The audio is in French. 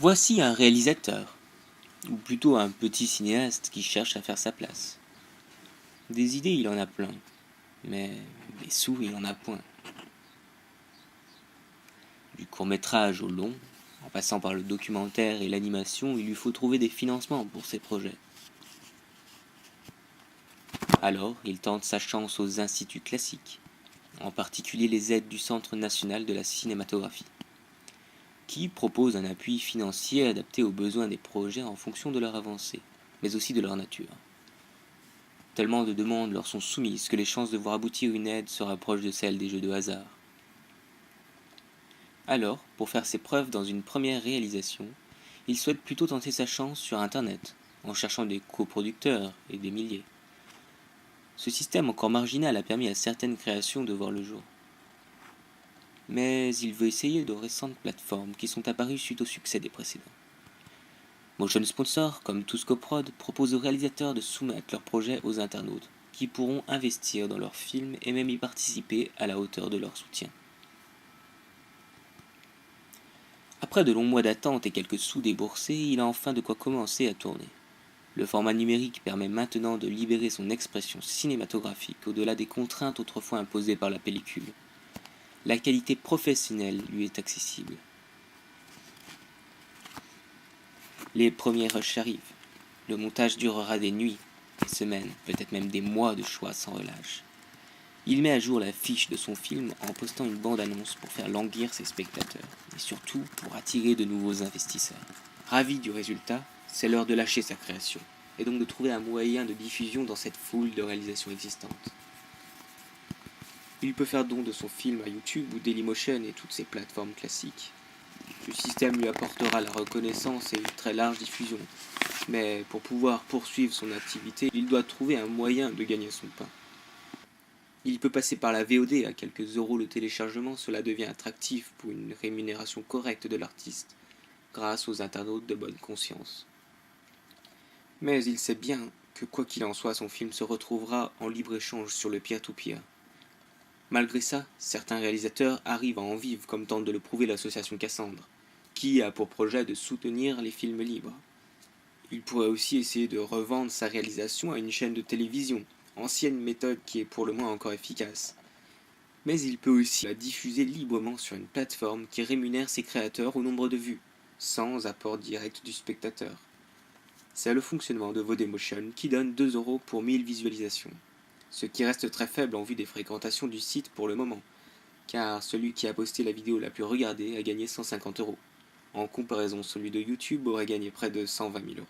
Voici un réalisateur, ou plutôt un petit cinéaste qui cherche à faire sa place. Des idées, il en a plein, mais des sous, il en a point. Du court-métrage au long, en passant par le documentaire et l'animation, il lui faut trouver des financements pour ses projets. Alors, il tente sa chance aux instituts classiques, en particulier les aides du Centre national de la cinématographie, qui propose un appui financier adapté aux besoins des projets en fonction de leur avancée, mais aussi de leur nature. Tellement de demandes leur sont soumises que les chances de voir aboutir une aide se rapprochent de celles des jeux de hasard. Alors, pour faire ses preuves dans une première réalisation, il souhaite plutôt tenter sa chance sur Internet, en cherchant des coproducteurs et des milliers. Ce système encore marginal a permis à certaines créations de voir le jour. Mais il veut essayer de récentes plateformes qui sont apparues suite au succès des précédents. Motion Sponsor, comme Tuscoprod, propose aux réalisateurs de soumettre leurs projets aux internautes, qui pourront investir dans leurs films et même y participer à la hauteur de leur soutien. Après de longs mois d'attente et quelques sous déboursés, il a enfin de quoi commencer à tourner. Le format numérique permet maintenant de libérer son expression cinématographique au-delà des contraintes autrefois imposées par la pellicule. La qualité professionnelle lui est accessible. Les premiers rushs arrivent. Le montage durera des nuits, des semaines, peut-être même des mois de choix sans relâche. Il met à jour la fiche de son film en postant une bande-annonce pour faire languir ses spectateurs, et surtout pour attirer de nouveaux investisseurs. Ravi du résultat, c'est l'heure de lâcher sa création, et donc de trouver un moyen de diffusion dans cette foule de réalisations existantes. Il peut faire don de son film à YouTube ou Dailymotion et toutes ces plateformes classiques. Le système lui apportera la reconnaissance et une très large diffusion, mais pour pouvoir poursuivre son activité, il doit trouver un moyen de gagner son pain. Il peut passer par la VOD à quelques euros le téléchargement, cela devient attractif pour une rémunération correcte de l'artiste, grâce aux internautes de bonne conscience. Mais il sait bien que quoi qu'il en soit, son film se retrouvera en libre-échange sur le peer-to-peer. Malgré ça, certains réalisateurs arrivent à en vivre, comme tente de le prouver l'association Cassandre, qui a pour projet de soutenir les films libres. Il pourrait aussi essayer de revendre sa réalisation à une chaîne de télévision, ancienne méthode qui est pour le moins encore efficace. Mais il peut aussi la diffuser librement sur une plateforme qui rémunère ses créateurs au nombre de vues, sans apport direct du spectateur. C'est le fonctionnement de Vodemotion qui donne 2 euros pour 1000 visualisations, ce qui reste très faible en vue des fréquentations du site pour le moment, car celui qui a posté la vidéo la plus regardée a gagné 150 euros. En comparaison, celui de YouTube aurait gagné près de 120 000 euros.